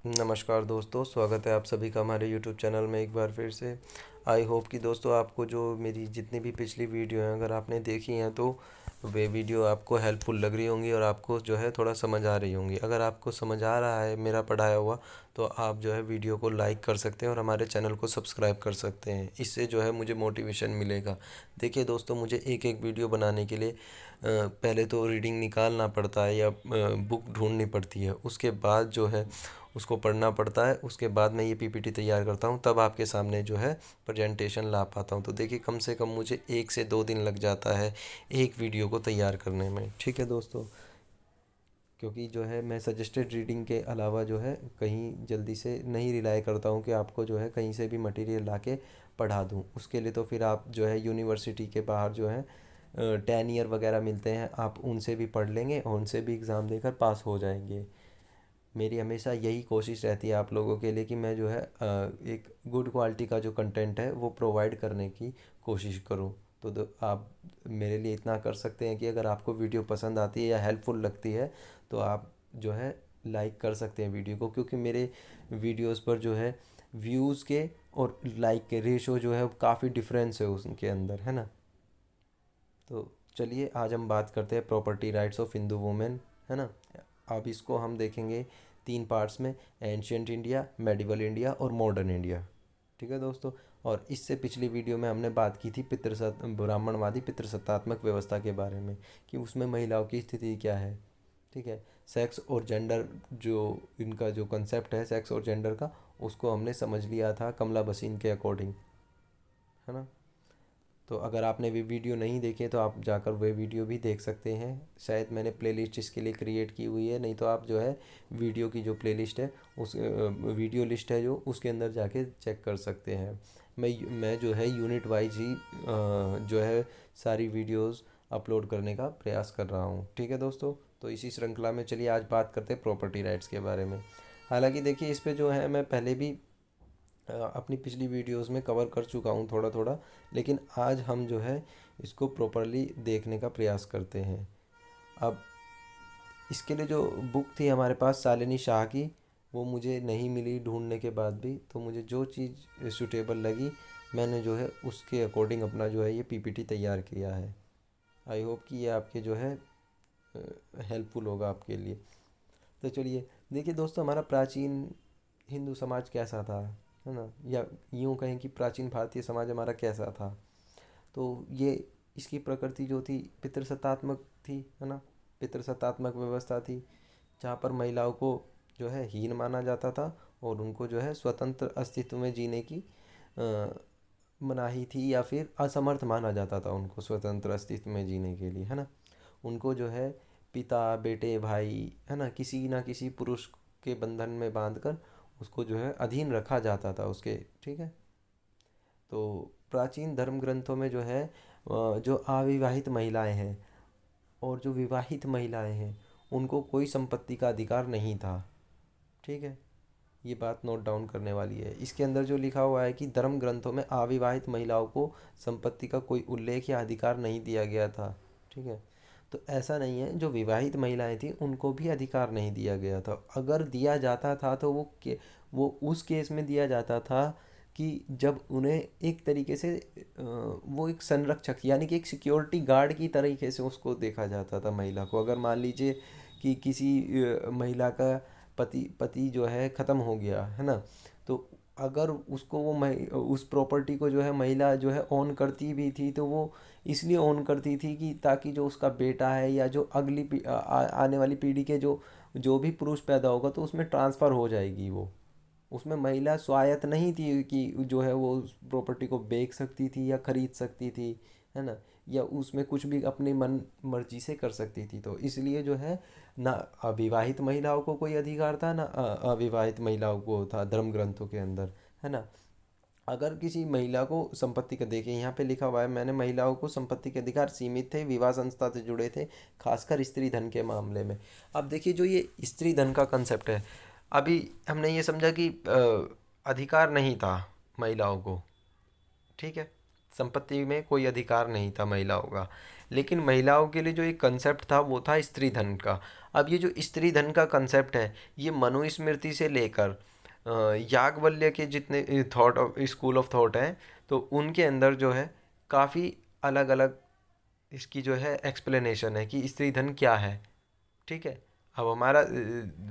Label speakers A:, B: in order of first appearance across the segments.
A: नमस्कार दोस्तों, स्वागत है आप सभी का हमारे यूट्यूब चैनल में एक बार फिर से। आई होप कि दोस्तों आपको जो मेरी जितनी भी पिछली वीडियो हैं अगर आपने देखी हैं तो वे वीडियो आपको हेल्पफुल लग रही होंगी और आपको जो है थोड़ा समझ आ रही होंगी। अगर आपको समझ आ रहा है मेरा पढ़ाया हुआ तो आप जो है वीडियो को लाइक कर सकते हैं और हमारे चैनल को सब्सक्राइब कर सकते हैं। इससे जो है मुझे मोटिवेशन मिलेगा। देखिए दोस्तों, मुझे एक एक वीडियो बनाने के लिए पहले तो रीडिंग निकालना पड़ता है या बुक ढूंढनी पड़ती है। उसके बाद जो है उसको पढ़ना पड़ता है। उसके बाद मैं ये पीपीटी तैयार करता हूँ, तब आपके सामने जो है प्रेजेंटेशन ला पाता हूँ। तो देखिए कम से कम मुझे 1 से 2 दिन लग जाता है एक वीडियो को तैयार करने में। ठीक है दोस्तों, क्योंकि जो है मैं सजेस्टेड रीडिंग के अलावा जो है कहीं जल्दी से नहीं रिलाय करता हूँ कि आपको जो है कहीं से भी मटेरियल ला के पढ़ा दूँ। उसके लिए तो फिर आप जो है यूनिवर्सिटी के बाहर जो है 10 ईयर वगैरह मिलते हैं, आप उनसे भी पढ़ लेंगे और उनसे भी एग्ज़ाम देकर पास हो जाएंगे। मेरी हमेशा यही कोशिश रहती है आप लोगों के लिए कि मैं जो है एक गुड क्वालिटी का जो कंटेंट है वो प्रोवाइड करने की कोशिश करूं। तो आप मेरे लिए इतना कर सकते हैं कि अगर आपको वीडियो पसंद आती है या हेल्पफुल लगती है तो आप जो है लाइक कर सकते हैं वीडियो को, क्योंकि मेरे वीडियोस पर जो है व्यूज़ के और लाइक के रेशो जो है काफ़ी डिफरेंस है उसके अंदर, है ना। तो चलिए आज हम बात करते हैं property rights of Hindu women, है ना। अब इसको हम देखेंगे 3 पार्ट्स में: एंशियंट इंडिया, मेडिवल इंडिया और मॉडर्न इंडिया। ठीक है दोस्तों। और इससे पिछली वीडियो में हमने बात की थी ब्राह्मणवादी पितृसत्तात्मक व्यवस्था के बारे में, कि उसमें महिलाओं की स्थिति क्या है। ठीक है। सेक्स और जेंडर, जो इनका जो कंसेप्ट है सेक्स और जेंडर का, उसको हमने समझ लिया था कमला बसीन के अकॉर्डिंग, है ना। तो अगर आपने भी वीडियो नहीं देखे तो आप जाकर वे वीडियो भी देख सकते हैं। शायद मैंने प्लेलिस्ट इसके लिए क्रिएट की हुई है, नहीं तो आप जो है वीडियो की जो प्लेलिस्ट है उस वीडियो लिस्ट है जो उसके अंदर जाके चेक कर सकते हैं। मैं जो है यूनिट वाइज ही जो है सारी वीडियोस अपलोड करने का प्रयास कर रहा हूँ। ठीक है दोस्तों। तो इसी श्रृंखला में चलिए आज बात करते हैं प्रॉपर्टी राइट्स के बारे में। हालांकि देखिए इस पे जो है मैं पहले भी अपनी पिछली वीडियोस में कवर कर चुका हूँ थोड़ा थोड़ा, लेकिन आज हम जो है इसको प्रॉपरली देखने का प्रयास करते हैं। अब इसके लिए जो बुक थी हमारे पास शालिनी शाह की, वो मुझे नहीं मिली ढूंढने के बाद भी, तो मुझे जो चीज़ सूटेबल लगी मैंने जो है उसके अकॉर्डिंग अपना जो है ये पीपीटी तैयार किया है। आई होप कि ये आपके जो है हेल्पफुल होगा आपके लिए। तो चलिए देखिए दोस्तों, हमारा प्राचीन हिंदू समाज कैसा था, है ना, या यूँ कहें कि प्राचीन भारतीय समाज हमारा कैसा था। तो ये इसकी प्रकृति जो थी पितृसत्तात्मक थी, है ना। पितृसत्तात्मक व्यवस्था थी जहाँ पर महिलाओं को जो है हीन माना जाता था और उनको जो है स्वतंत्र अस्तित्व में जीने की मनाही थी, या फिर असमर्थ माना जाता था उनको स्वतंत्र अस्तित्व में जीने के लिए, है ना। उनको जो है पिता बेटे भाई, है ना, किसी ना किसी पुरुष के बंधन में बांधकर उसको जो है अधीन रखा जाता था उसके। ठीक है। तो प्राचीन धर्म ग्रंथों में जो है जो अविवाहित महिलाएं हैं और जो विवाहित महिलाएं हैं उनको कोई संपत्ति का अधिकार नहीं था। ठीक है। ये बात नोट डाउन करने वाली है। इसके अंदर जो लिखा हुआ है कि धर्म ग्रंथों में अविवाहित महिलाओं को संपत्ति का कोई उल्लेख या अधिकार नहीं दिया गया था। ठीक है। तो ऐसा नहीं है, जो विवाहित महिलाएं थी उनको भी अधिकार नहीं दिया गया था। अगर दिया जाता था तो वो उस केस में दिया जाता था कि जब उन्हें एक तरीके से वो एक संरक्षक यानी कि एक सिक्योरिटी गार्ड की तरीके से उसको देखा जाता था महिला को। अगर मान लीजिए कि किसी महिला का पति पति जो है ख़त्म हो गया, है ना, तो अगर उसको उस प्रॉपर्टी को जो है महिला जो है ओन करती भी थी, तो वो इसलिए ओन करती थी कि ताकि जो उसका बेटा है या जो आने वाली पीढ़ी के जो जो भी पुरुष पैदा होगा तो उसमें ट्रांसफ़र हो जाएगी वो। उसमें महिला स्वायत्त नहीं थी कि जो है वो उस प्रॉपर्टी को बेच सकती थी या खरीद सकती थी, है ना, या उसमें कुछ भी अपनी मन मर्जी से कर सकती थी। तो इसलिए जो है ना अविवाहित महिलाओं को कोई अधिकार था ना अविवाहित महिलाओं को था धर्म ग्रंथों के अंदर, है ना। अगर किसी महिला को संपत्ति का, देखिए यहाँ पे लिखा हुआ है, मैंने महिलाओं को संपत्ति के अधिकार सीमित थे, विवाह संस्था से जुड़े थे, खासकर स्त्री धन के मामले में। अब देखिए जो ये स्त्री धन का कंसेप्ट है, अभी हमने ये समझा कि अधिकार नहीं था महिलाओं को। ठीक है। संपत्ति में कोई अधिकार नहीं था महिलाओं का, लेकिन महिलाओं के लिए जो एक कंसेप्ट था वो था स्त्री धन का। अब ये जो स्त्री धन का कंसेप्ट है, ये मनुस्मृति से लेकर याज्ञवल्क्य के जितने thought of school of thought हैं, तो उनके अंदर जो है काफ़ी अलग अलग इसकी जो है एक्सप्लेनेशन है कि स्त्री धन क्या है। ठीक है। अब हमारा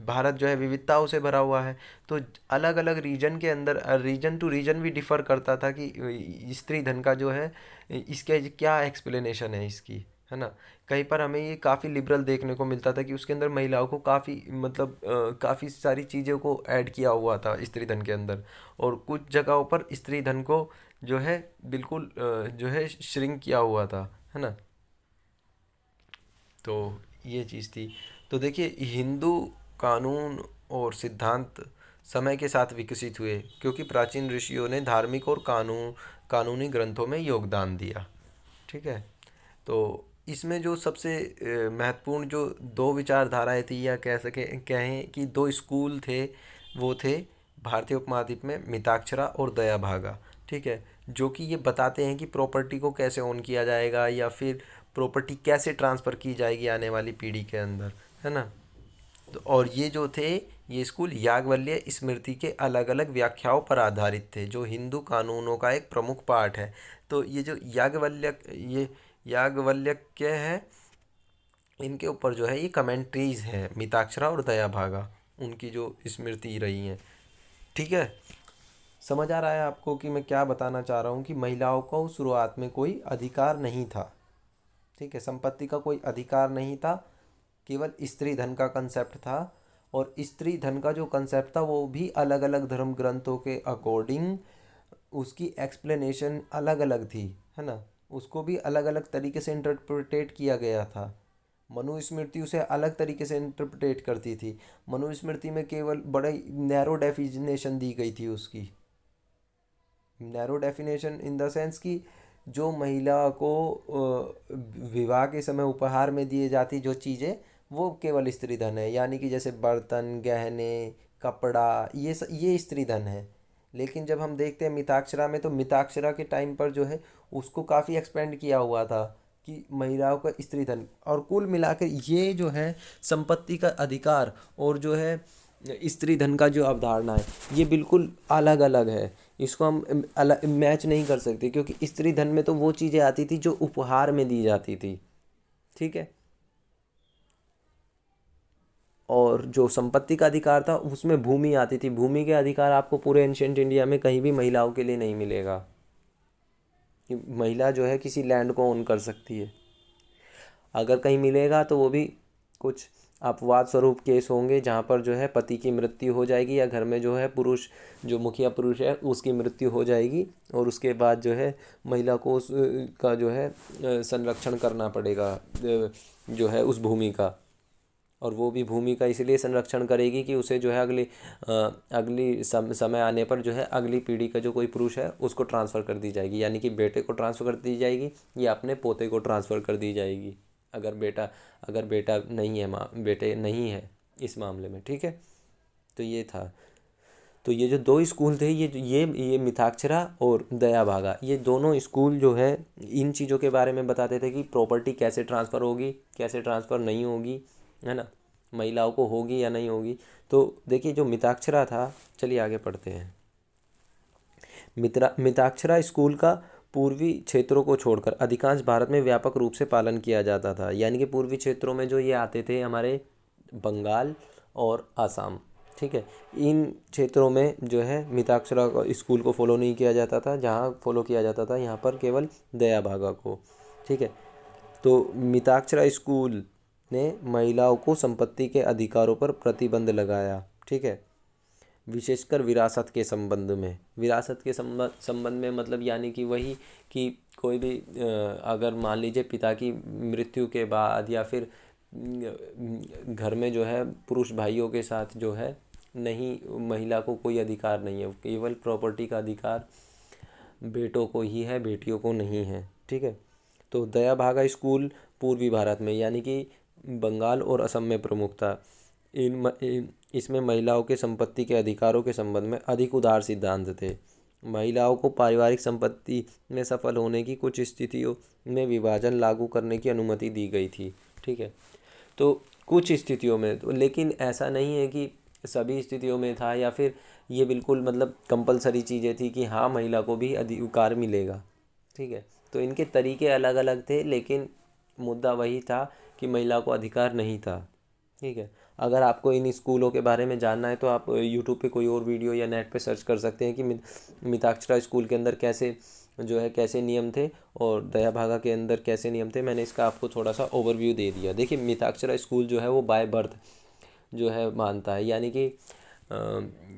A: भारत जो है विविधताओं से भरा हुआ है, तो अलग अलग रीजन के अंदर रीजन टू रीजन भी डिफ़र करता था कि स्त्री धन का जो है इसके क्या एक्सप्लेनेशन है इसकी, है ना। कहीं पर हमें ये काफ़ी लिबरल देखने को मिलता था कि उसके अंदर महिलाओं को काफ़ी मतलब काफ़ी सारी चीज़ों को ऐड किया हुआ था स्त्री धन के अंदर, और कुछ जगहों पर स्त्री धन को जो है बिल्कुल जो है श्रिंक किया हुआ था, है ना। तो ये चीज़ थी। तो देखिए, हिंदू कानून और सिद्धांत समय के साथ विकसित हुए क्योंकि प्राचीन ऋषियों ने धार्मिक और कानूनी ग्रंथों में योगदान दिया। ठीक है। तो इसमें जो सबसे महत्वपूर्ण जो दो विचारधाराएं थी, या कह सके कहें कि दो स्कूल थे, वो थे भारतीय उपमहाद्वीप में मिताक्षरा और दयाभागा। ठीक है। जो कि ये बताते हैं कि प्रॉपर्टी को कैसे ओन किया जाएगा, या फिर प्रॉपर्टी कैसे ट्रांसफ़र की जाएगी आने वाली पीढ़ी के अंदर, है ना। तो और ये जो थे, ये स्कूल याज्ञवल्क्य स्मृति के अलग अलग व्याख्याओं पर आधारित थे, जो हिंदू कानूनों का एक प्रमुख पार्ट है। तो ये जो याज्ञवल्क्य है, इनके ऊपर जो है ये कमेंट्रीज हैं, मिताक्षरा और दयाभागा, उनकी जो स्मृति रही हैं। ठीक है। समझ आ रहा है आपको कि मैं क्या बताना चाह रहा हूँ, कि महिलाओं को शुरुआत में कोई अधिकार नहीं था। ठीक है। संपत्ति का कोई अधिकार नहीं था, केवल स्त्री धन का कंसेप्ट था। और स्त्री धन का जो कंसेप्ट था वो भी अलग अलग धर्म ग्रंथों के अकॉर्डिंग उसकी एक्सप्लेनेशन अलग अलग थी, है ना। उसको भी अलग अलग तरीके से इंटरप्रिटेट किया गया था। मनुस्मृति उसे अलग तरीके से इंटरप्रिटेट करती थी। मनुस्मृति में केवल बड़े नैरो डेफिनेशन दी गई थी उसकी। Narrow definition in the sense कि जो महिला को विवाह के समय उपहार में दिए जाती जो चीज़ें, वो केवल स्त्री धन है। यानी कि जैसे बर्तन, गहने, कपड़ा, ये स्त्री धन है। लेकिन जब हम देखते हैं मिताक्षरा में, तो मिताक्षरा के टाइम पर जो है उसको काफ़ी एक्सपेंड किया हुआ था कि महिलाओं का स्त्री धन। और कुल मिलाकर ये जो है संपत्ति का अधिकार और जो है स्त्री धन का जो अवधारणा है, ये बिल्कुल अलग अलग है। इसको हम अलग मैच नहीं कर सकते, क्योंकि स्त्री धन में तो वो चीज़ें आती थी जो उपहार में दी जाती थी। ठीक है। और जो संपत्ति का अधिकार था उसमें भूमि आती थी। भूमि के अधिकार आपको पूरे एंशिएंट इंडिया में कहीं भी महिलाओं के लिए नहीं मिलेगा कि महिला जो है किसी लैंड को ओन कर सकती है। अगर कहीं मिलेगा तो वो भी कुछ अपवाद स्वरूप केस होंगे, जहाँ पर जो है पति की मृत्यु हो जाएगी, या घर में जो है पुरुष, जो मुखिया पुरुष है, उसकी मृत्यु हो जाएगी, और उसके बाद जो है महिला को उस का जो है संरक्षण करना पड़ेगा जो है उस भूमि का। और वो भी भूमि का इसलिए संरक्षण करेगी कि उसे जो है अगली समय आने पर जो है अगली पीढ़ी का जो कोई पुरुष है उसको ट्रांसफ़र कर दी जाएगी। यानी कि बेटे को ट्रांसफ़र कर दी जाएगी, या अपने पोते को ट्रांसफ़र कर दी जाएगी, अगर बेटा नहीं है, बेटे नहीं है इस मामले में। ठीक है। तो ये था। तो ये जो दो स्कूल थे, ये मिताक्षरा और दयाभागा, ये दोनों स्कूल जो है इन चीज़ों के बारे में बताते थे कि प्रॉपर्टी कैसे ट्रांसफ़र होगी, कैसे ट्रांसफ़र नहीं होगी, है ना, महिलाओं को होगी या नहीं होगी। तो देखिए, जो मिताक्षरा था, चलिए आगे पढ़ते हैं। मिताक्षरा स्कूल का पूर्वी क्षेत्रों को छोड़कर अधिकांश भारत में व्यापक रूप से पालन किया जाता था। यानी कि पूर्वी क्षेत्रों में जो ये आते थे, हमारे बंगाल और आसाम। ठीक है। इन क्षेत्रों में जो है मिताक्षरा स्कूल को फॉलो नहीं किया जाता था। जहाँ फॉलो किया जाता था यहाँ पर केवल दयाभागा को। ठीक है। तो मिताक्षरा स्कूल ने महिलाओं को संपत्ति के अधिकारों पर प्रतिबंध लगाया। ठीक है। विशेषकर विरासत के संबंध में। विरासत के संबंध में मतलब यानी कि वही कि कोई भी अगर मान लीजिए पिता की मृत्यु के बाद, या फिर घर में जो है पुरुष भाइयों के साथ जो है नहीं, महिला को कोई अधिकार नहीं है। केवल प्रॉपर्टी का अधिकार बेटों को ही है, बेटियों को नहीं है। ठीक है। तो दयाभागा स्कूल पूर्वी भारत में यानी कि बंगाल और असम में प्रमुख था। इसमें महिलाओं के संपत्ति के अधिकारों के संबंध में अधिक उदार सिद्धांत थे। महिलाओं को पारिवारिक संपत्ति में सफल होने की कुछ स्थितियों में विभाजन लागू करने की अनुमति दी गई थी। ठीक है। तो
B: कुछ स्थितियों में तो, लेकिन ऐसा नहीं है कि सभी स्थितियों में था, या फिर ये बिल्कुल मतलब कंपलसरी चीज़ें थी कि हाँ महिला को भी अधिकार मिलेगा। ठीक है, तो इनके तरीके अलग अलग थे, लेकिन मुद्दा वही था कि महिला को अधिकार नहीं था। ठीक है, अगर आपको इन स्कूलों के बारे में जानना है तो आप यूट्यूब पे कोई और वीडियो या नेट पे सर्च कर सकते हैं कि मिताक्षरा स्कूल के अंदर कैसे जो है कैसे नियम थे और दया भागा के अंदर कैसे नियम थे। मैंने इसका आपको थोड़ा सा ओवरव्यू दे दिया। देखिए, मिताक्षरा स्कूल जो है वो बाय बर्थ जो है मानता है,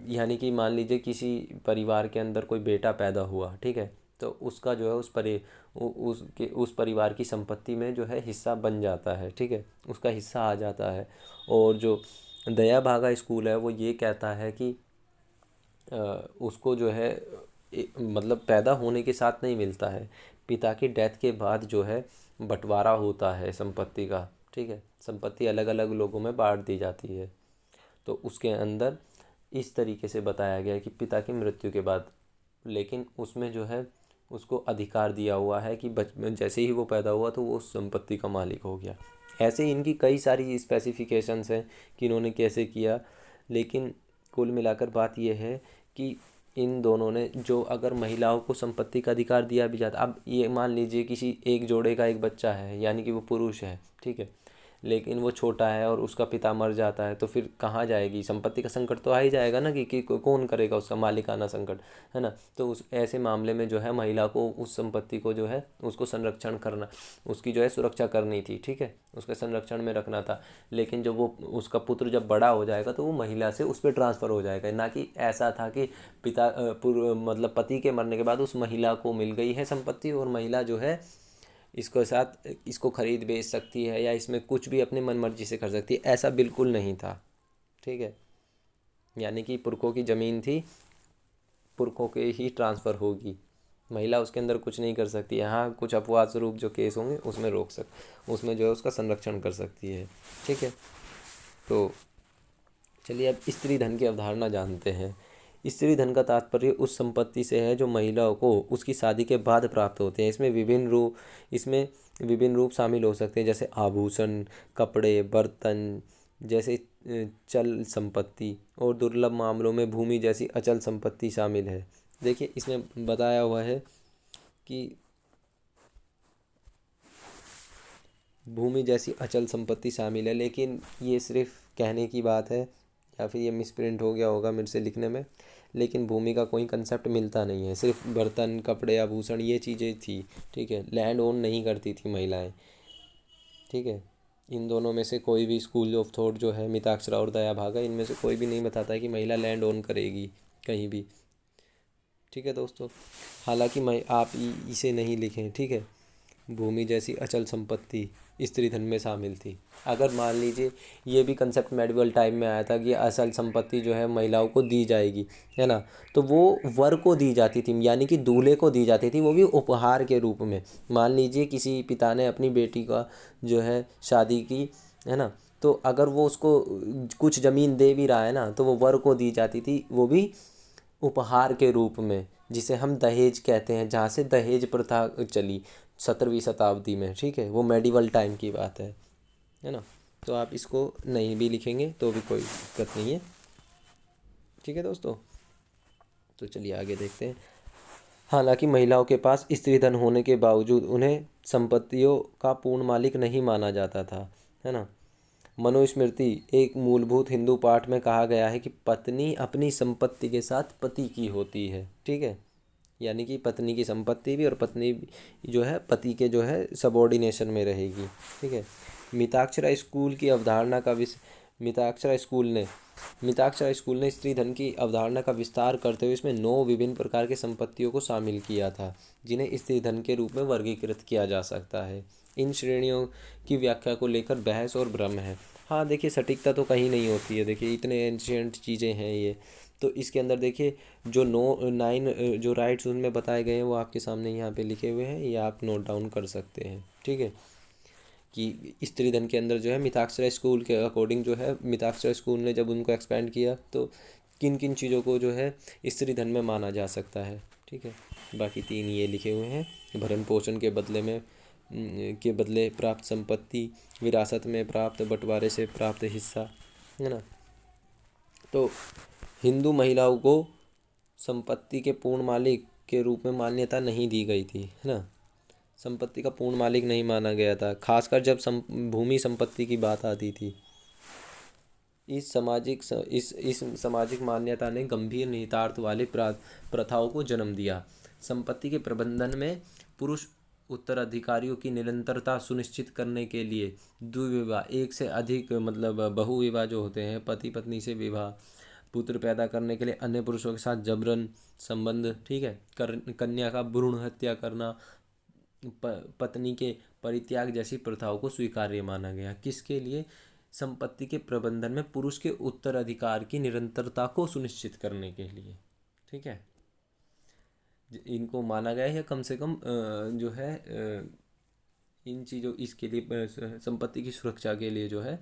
B: यानी कि मान लीजिए किसी परिवार के अंदर कोई बेटा पैदा हुआ, ठीक है, तो उसका जो है उस परिवार की संपत्ति में जो है हिस्सा बन जाता है। ठीक है, उसका हिस्सा आ जाता है। और जो दया भागा स्कूल है वो ये कहता है कि उसको जो है मतलब पैदा होने के साथ नहीं मिलता है, पिता की डेथ के बाद जो है बंटवारा होता है संपत्ति का। ठीक है, संपत्ति अलग अलग लोगों में बांट दी जाती है। तो उसके अंदर इस तरीके से बताया गया है कि पिता की मृत्यु के बाद, लेकिन उसमें जो है उसको अधिकार दिया हुआ है कि बचपन जैसे ही वो पैदा हुआ तो वो उस संपत्ति का मालिक हो गया। ऐसे इनकी कई सारी स्पेसिफिकेशंस हैं कि इन्होंने कैसे किया, लेकिन कुल मिलाकर बात यह है कि इन दोनों ने जो अगर महिलाओं को संपत्ति का अधिकार दिया भी जाता, अब ये मान लीजिए किसी एक जोड़े का एक बच्चा है, यानी कि वो पुरुष है, ठीक है, लेकिन वो छोटा है और उसका पिता मर जाता है, तो फिर कहाँ जाएगी संपत्ति का संकट तो आ ही जाएगा ना कि कौन करेगा उसका मालिकाना संकट, है ना। तो उस ऐसे मामले में जो है महिला को उस संपत्ति को जो है उसको संरक्षण करना, उसकी जो है सुरक्षा करनी थी। ठीक है, उसके संरक्षण में रखना था। लेकिन जब वो उसका पुत्र जब बड़ा हो जाएगा तो वो महिला से उस पर ट्रांसफ़र हो जाएगा, ना कि ऐसा था कि मतलब पति के मरने के बाद उस महिला को मिल गई है संपत्ति और महिला जो है इसको खरीद बेच सकती है या इसमें कुछ भी अपनी मनमर्जी से कर सकती है। ऐसा बिल्कुल नहीं था। ठीक है, यानी कि पुरखों की ज़मीन थी, पुरखों के ही ट्रांसफ़र होगी, महिला उसके अंदर कुछ नहीं कर सकती है। हाँ, कुछ अपवाद स्वरूप जो केस होंगे उसमें जो है उसका संरक्षण कर सकती है। ठीक है, तो चलिए अब स्त्री धन की अवधारणा जानते हैं। स्त्री धन का तात्पर्य उस संपत्ति से है जो महिलाओं को उसकी शादी के बाद प्राप्त होते हैं। इसमें विभिन्न रूप शामिल हो सकते हैं, जैसे आभूषण, कपड़े, बर्तन जैसे चल संपत्ति, और दुर्लभ मामलों में भूमि जैसी अचल संपत्ति शामिल है। देखिए, इसमें बताया हुआ है कि भूमि जैसी अचल संपत्ति शामिल है, लेकिन ये सिर्फ कहने की बात है या फिर ये मिसप्रिंट हो गया होगा मेरे से लिखने में, लेकिन भूमि का कोई कंसेप्ट मिलता नहीं है। सिर्फ बर्तन, कपड़े, आभूषण ये चीज़ें थी। ठीक है, लैंड ओन नहीं करती थी महिलाएं। ठीक है, इन दोनों में से कोई भी स्कूल ऑफ थॉट जो है मिताक्षरा और दया भागा, इनमें से कोई भी नहीं बताता है कि महिला लैंड ओन करेगी कहीं भी। ठीक है दोस्तों, हालांकि मैं आप इसे नहीं लिखें। ठीक है, भूमि जैसी अचल संपत्ति स्त्री धन में शामिल थी। अगर मान लीजिए ये भी कंसेप्ट मेडिवल टाइम में आया था कि अचल संपत्ति जो है महिलाओं को दी जाएगी, है ना, तो वो वर को दी जाती थी, यानी कि दूल्हे को दी जाती थी, वो भी उपहार के रूप में। मान लीजिए किसी पिता ने अपनी बेटी का जो है शादी की, है ना, तो अगर वो उसको कुछ ज़मीन दे भी रहा है ना, तो वो वर को दी जाती थी, वो भी उपहार के रूप में, जिसे हम दहेज कहते हैं, जहाँ से दहेज प्रथा चली 17वीं शताब्दी में। ठीक है, वो मेडिवल टाइम की बात है ना। तो आप इसको नहीं भी लिखेंगे तो भी कोई दिक्कत नहीं है। ठीक है दोस्तों, तो चलिए आगे देखते हैं। हालांकि महिलाओं के पास स्त्री धन होने के बावजूद उन्हें संपत्तियों का पूर्ण मालिक नहीं माना जाता था, है ना। मनुस्मृति एक मूलभूत हिंदू पाठ में कहा गया है कि पत्नी अपनी संपत्ति के साथ पति की होती है। ठीक है, यानी कि पत्नी की संपत्ति भी और पत्नी जो है पति के जो है सबॉर्डिनेशन में रहेगी। ठीक है, मिताक्षरा स्कूल की अवधारणा का मिताक्षरा स्कूल ने स्त्री धन की अवधारणा का विस्तार करते हुए इसमें 9 विभिन्न प्रकार के संपत्तियों को शामिल किया था, जिन्हें स्त्री धन के रूप में वर्गीकृत किया जा सकता है। इन श्रेणियों की व्याख्या को लेकर बहस और भ्रम है। हाँ देखिए, सटीकता तो कहीं नहीं होती है। देखिए, इतने एंशियंट चीज़ें हैं ये। तो इसके अंदर देखिए जो 9 जो राइट्स उनमें बताए गए हैं वो आपके सामने यहाँ पे लिखे हुए हैं, ये आप नोट डाउन कर सकते हैं। ठीक है, कि स्त्री धन के अंदर जो है मिताक्षरा स्कूल के अकॉर्डिंग जो है मिताक्षरा स्कूल ने जब उनको एक्सपेंड किया तो किन किन चीज़ों को जो है स्त्री धन में माना जा सकता है। ठीक है, बाकी 3 ये लिखे हुए हैं। भरण पोषण के बदले में के बदले प्राप्त संपत्ति, विरासत में प्राप्त, बंटवारे से प्राप्त हिस्सा, है ना। तो हिंदू महिलाओं को संपत्ति के पूर्ण मालिक के रूप में मान्यता नहीं दी गई थी, है ना। संपत्ति का पूर्ण मालिक नहीं माना गया था, खासकर जब भूमि संपत्ति की बात आती थी। इस सामाजिक मान्यता ने गंभीर निहितार्थ वाले प्रथाओं को जन्म दिया। संपत्ति के प्रबंधन में पुरुष उत्तराधिकारियों की निरंतरता सुनिश्चित करने के लिए द्विविवाह, एक से अधिक मतलब बहुविवाह जो होते हैं, पति पत्नी से विवाह, पुत्र पैदा करने के लिए अन्य पुरुषों के साथ जबरन संबंध, ठीक है, कन्या का भ्रूण हत्या करना, पत्नी के परित्याग जैसी प्रथाओं को स्वीकार्य माना गया। किसके लिए? संपत्ति के प्रबंधन में पुरुष के उत्तराधिकार की निरंतरता को सुनिश्चित करने के लिए, ठीक है। इनको माना गया है, कम से कम जो है इन चीज़ों इसके लिए संपत्ति की सुरक्षा के लिए जो है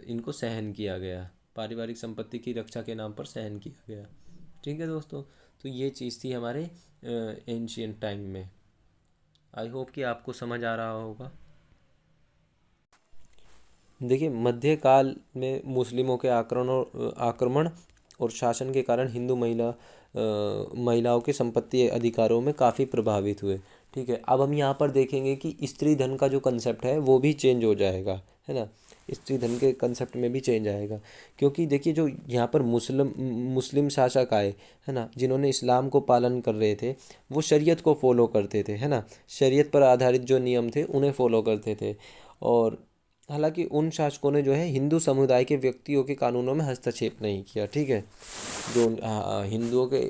B: इनको सहन किया गया, पारिवारिक संपत्ति की रक्षा के नाम पर सहन किया गया, ठीक है दोस्तों। तो ये चीज़ थी हमारे एंशियंट टाइम में। आई होप कि आपको समझ आ रहा होगा। देखिए, मध्यकाल में मुस्लिमों के आक्रमण और शासन के कारण हिंदू महिलाओं के संपत्ति अधिकारों में काफ़ी प्रभावित हुए, ठीक है। अब हम यहाँ पर देखेंगे कि स्त्री धन का जो कंसेप्ट है वो भी चेंज हो जाएगा, है ना। स्त्री धन के कंसेप्ट में भी चेंज आएगा, क्योंकि देखिए जो यहाँ पर मुस्लिम शासक आए, है ना, जिन्होंने इस्लाम को पालन कर रहे थे, वो शरीयत को फॉलो करते थे, है ना। शरीयत पर आधारित जो नियम थे उन्हें फॉलो करते थे। और हालांकि उन शासकों ने जो है हिंदू समुदाय के व्यक्तियों के कानूनों में हस्तक्षेप नहीं किया, ठीक है। जो हिंदुओं के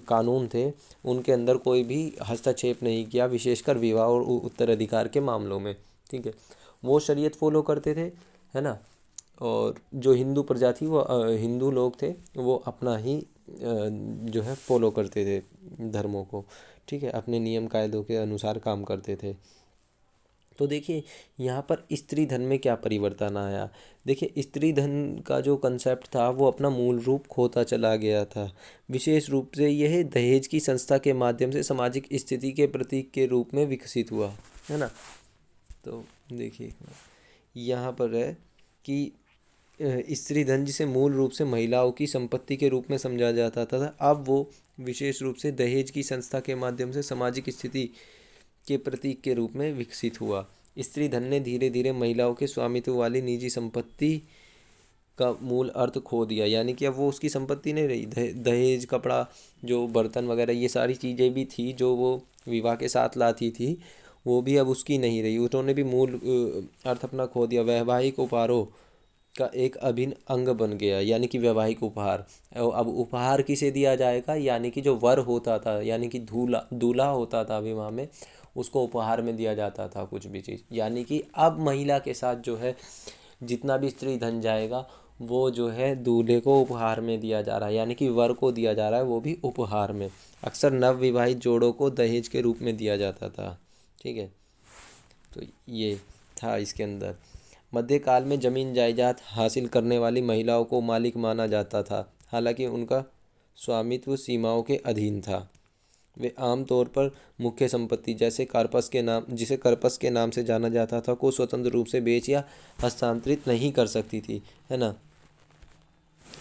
B: कानून थे उनके अंदर कोई भी हस्तक्षेप नहीं किया, विशेषकर विवाह और उत्तराधिकार के मामलों में, ठीक है। वो शरीयत फॉलो करते थे, है ना। और जो हिंदू प्रजा थी, वो हिंदू लोग थे, वो अपना ही जो है फॉलो करते थे धर्मों को, ठीक है, अपने नियम कायदों के अनुसार काम करते थे। तो देखिए यहाँ पर स्त्री धन में क्या परिवर्तन आया। देखिए, स्त्री धन का जो कंसेप्ट था वो अपना मूल रूप खोता चला गया था। विशेष रूप से यह दहेज की संस्था के माध्यम से सामाजिक स्थिति के प्रतीक के रूप में विकसित हुआ, है ना। तो देखिए यहाँ पर है कि स्त्री धन, जिसे मूल रूप से महिलाओं की संपत्ति के रूप में समझा जाता था, अब वो विशेष रूप से दहेज की संस्था के माध्यम से सामाजिक स्थिति के प्रतीक के रूप में विकसित हुआ। स्त्री धन ने धीरे धीरे महिलाओं के स्वामित्व वाली निजी संपत्ति का मूल अर्थ खो दिया, यानी कि अब वो उसकी संपत्ति नहीं रही। दहेज, कपड़ा, जो बर्तन वगैरह, ये सारी चीज़ें भी थी जो वो विवाह के साथ लाती थी, वो भी अब उसकी नहीं रही। उन्होंने भी मूल अर्थ अपना खो दिया। वैवाहिक उपहारों का एक अभिन्न अंग बन गया, यानी कि वैवाहिक उपहार। अब उपहार किसे दिया जाएगा? यानी कि जो वर होता था, यानी कि दूल्हा होता था विवाह में, उसको उपहार में दिया जाता था कुछ भी चीज़। यानी कि अब महिला के साथ जो है जितना भी स्त्री धन जाएगा वो जो है दूल्हे को उपहार में दिया जा रहा है, यानी कि वर को दिया जा रहा है, वो भी उपहार में। अक्सर नवविवाहित जोड़ों को दहेज के रूप में दिया जाता था, ठीक है। तो ये था इसके अंदर। मध्यकाल में जमीन जायदाद हासिल करने वाली महिलाओं को मालिक माना जाता था, हालांकि उनका स्वामित्व सीमाओं के अधीन था। वे आमतौर पर मुख्य संपत्ति, जिसे कार्पस के नाम से जाना जाता था, को स्वतंत्र रूप से बेच या हस्तांतरित नहीं कर सकती थी, है ना।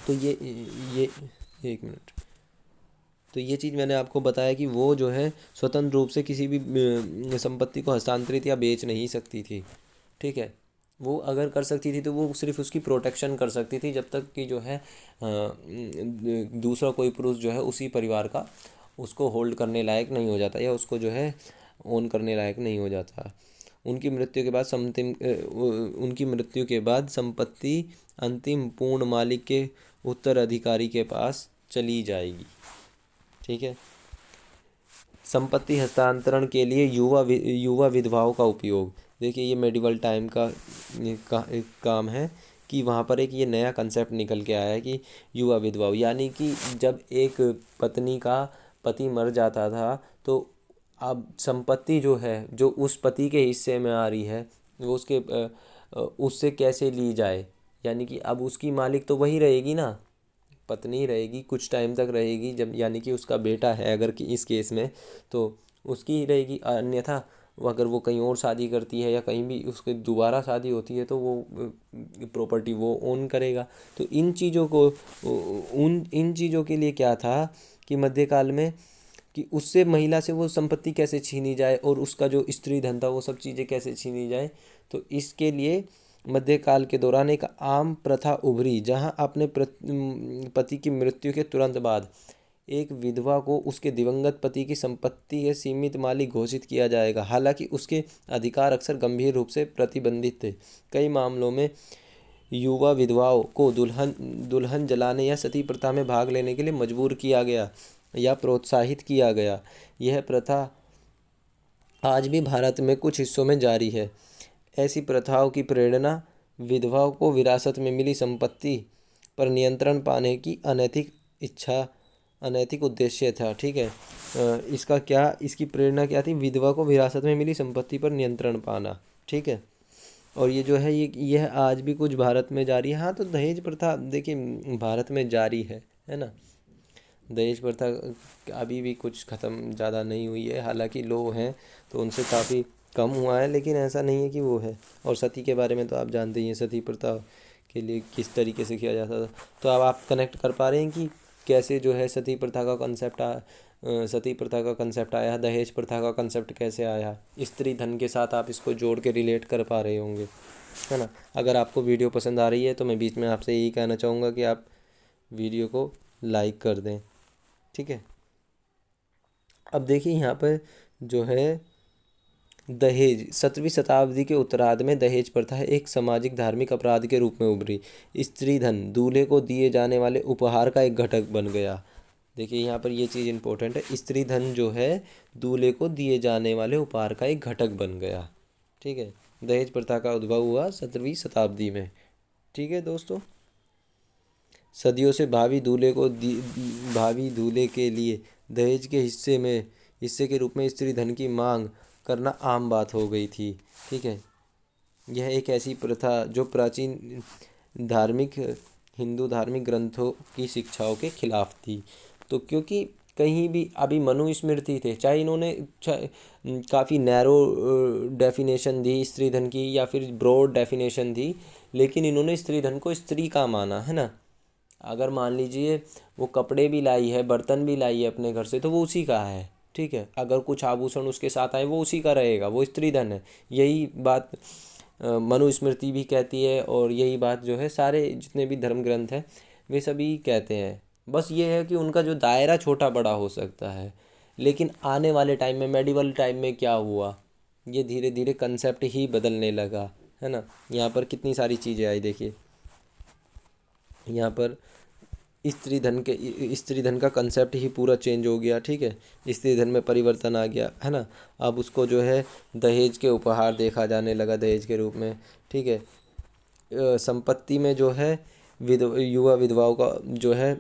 B: तो ये एक मिनट। तो ये चीज़ मैंने आपको बताया कि वो जो है स्वतंत्र रूप से किसी भी संपत्ति को हस्तांतरित या बेच नहीं सकती थी, ठीक है। वो अगर कर सकती थी तो वो सिर्फ उसकी प्रोटेक्शन कर सकती थी, जब तक कि जो है दूसरा कोई पुरुष जो है उसी परिवार का उसको होल्ड करने लायक नहीं हो जाता, या उसको जो है ओन करने लायक नहीं हो जाता। उनकी मृत्यु के बाद संपत्ति अंतिम पूर्ण मालिक के उत्तराधिकारी के पास चली जाएगी, ठीक है। संपत्ति हस्तांतरण के लिए युवा विधवाओं का उपयोग। देखिए, ये मेडिवल टाइम का एक काम है कि वहाँ पर एक ये नया कंसेप्ट निकल के आया है कि युवा विधवाओं, यानी कि जब एक पत्नी का पति मर जाता था तो अब संपत्ति जो है, जो उस पति के हिस्से में आ रही है, वो उससे कैसे ली जाए। यानी कि अब उसकी मालिक तो वही रहेगी ना, पत्नी रहेगी, कुछ टाइम तक रहेगी, जब यानी कि उसका बेटा है अगर कि इस केस में तो उसकी ही रहेगी, अन्यथा अगर वो कहीं और शादी करती है या कहीं भी उसके दोबारा शादी होती है तो वो प्रॉपर्टी वो ओन करेगा। तो इन चीज़ों को इन चीज़ों के लिए क्या था कि मध्यकाल में कि उससे महिला से वो संपत्ति कैसे छीनी जाए और उसका जो स्त्री धन था वो सब चीज़ें कैसे छीनी जाए। तो इसके लिए मध्यकाल के दौरान एक आम प्रथा उभरी जहां अपने पति की मृत्यु के तुरंत बाद एक विधवा को उसके दिवंगत पति की संपत्ति के सीमित मालिक घोषित किया जाएगा। हालांकि उसके अधिकार अक्सर गंभीर रूप से प्रतिबंधित थे। कई मामलों में युवा विधवाओं को दुल्हन जलाने या सती प्रथा में भाग लेने के लिए मजबूर किया गया या प्रोत्साहित किया गया। यह प्रथा आज भी भारत में कुछ हिस्सों में जारी है। ऐसी प्रथाओं की प्रेरणा विधवाओं को विरासत में मिली संपत्ति पर नियंत्रण पाने की अनैतिक उद्देश्य था। ठीक है, इसकी प्रेरणा क्या थी? विधवा को विरासत में मिली संपत्ति पर नियंत्रण पाना। ठीक है, और ये जो है यह आज भी कुछ भारत में जारी है। हाँ, तो दहेज प्रथा देखिए भारत में जारी है ना। दहेज प्रथा अभी भी कुछ ख़त्म ज़्यादा नहीं हुई है, हालांकि लोग हैं तो उनसे काफ़ी कम हुआ है, लेकिन ऐसा नहीं है कि वो है। और सती के बारे में तो आप जानते ही हैं, सती प्रथा के लिए किस तरीके से किया जाता था। तो अब आप कनेक्ट कर पा रहे हैं कि कैसे जो है सती प्रथा का कंसेप्ट आया, दहेज प्रथा का कंसेप्ट कैसे आया, स्त्री धन के साथ आप इसको जोड़ के रिलेट कर पा रहे होंगे, है ना। अगर आपको वीडियो पसंद आ रही है तो मैं बीच में आपसे यही कहना चाहूँगा कि आप वीडियो को लाइक कर दें। ठीक है, अब देखिए यहाँ पर जो है दहेज 17वीं शताब्दी के उत्तरार्ध में दहेज प्रथा एक सामाजिक धार्मिक अपराध के रूप में उभरी। स्त्री धन दूल्हे को दिए जाने वाले उपहार का एक घटक बन गया। देखिए यहाँ पर ये चीज़ इंपॉर्टेंट है, स्त्री धन जो है दूल्हे को दिए जाने वाले उपहार का एक घटक बन गया। ठीक है, दहेज प्रथा का उद्भव हुआ 17वीं शताब्दी में। ठीक है दोस्तों, सदियों से भावी दूल्हे के लिए दहेज के हिस्से के रूप में स्त्री धन की मांग करना आम बात हो गई थी। ठीक है, यह एक ऐसी प्रथा जो प्राचीन हिंदू धार्मिक ग्रंथों की शिक्षाओं के खिलाफ थी। तो क्योंकि कहीं भी अभी मनुस्मृति थे, चाहे इन्होंने काफ़ी नैरो डेफिनेशन दी स्त्री धन की या फिर ब्रॉड डेफिनेशन दी, लेकिन इन्होंने स्त्री धन को स्त्री का माना, है ना। अगर मान लीजिए वो कपड़े भी लाई है, बर्तन भी लाई है अपने घर से, तो वो उसी का है। ठीक है, अगर कुछ आभूषण उसके साथ आए वो उसी का रहेगा, वो स्त्री धन है। यही बात मनुस्मृति भी कहती है और यही बात जो है सारे जितने भी धर्म ग्रंथ हैं वे सभी कहते हैं। बस ये है कि उनका जो दायरा छोटा बड़ा हो सकता है। लेकिन आने वाले टाइम में मेडिवल टाइम में क्या हुआ, ये धीरे धीरे कंसेप्ट ही बदलने लगा, है ना। यहाँ पर कितनी सारी चीज़ें आई, देखिए यहाँ पर स्त्री धन का कंसेप्ट ही पूरा चेंज हो गया। ठीक है, स्त्री धन में परिवर्तन आ गया, है ना। अब उसको जो है दहेज के उपहार देखा जाने लगा, दहेज के रूप में। ठीक है, संपत्ति में जो है युवा विधवाओं का जो है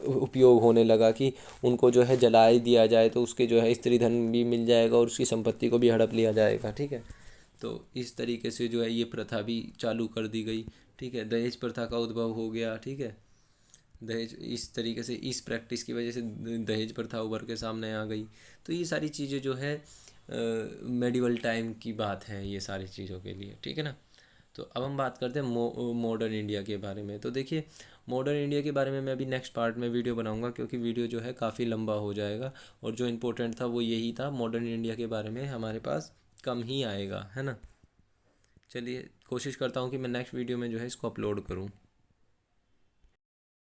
B: उपयोग होने लगा कि उनको जो है जला ही दिया जाए तो उसके जो है स्त्री धन भी मिल जाएगा और उसकी संपत्ति को भी हड़प लिया जाएगा। ठीक है, तो इस तरीके से जो है ये प्रथा भी चालू कर दी गई। ठीक है, दहेज प्रथा का उद्भव हो गया। ठीक है, दहेज इस तरीके से इस प्रैक्टिस की वजह से दहेज प्रथा उभर के सामने आ गई। तो ये सारी चीज़ें जो है मेडिवल टाइम की बात है ये सारी चीज़ों के लिए। ठीक है ना। तो अब हम बात करते हैं मॉडर्न इंडिया के बारे में। तो देखिए मॉडर्न इंडिया के बारे में मैं अभी नेक्स्ट पार्ट में वीडियो बनाऊंगा, क्योंकि वीडियो जो है काफ़ी लंबा हो जाएगा और जो इम्पोर्टेंट था वो यही था। मॉडर्न इंडिया के बारे में हमारे पास कम ही आएगा, है ना। चलिए कोशिश करता हूँ कि मैं नेक्स्ट वीडियो में जो है इसको अपलोड करूँ।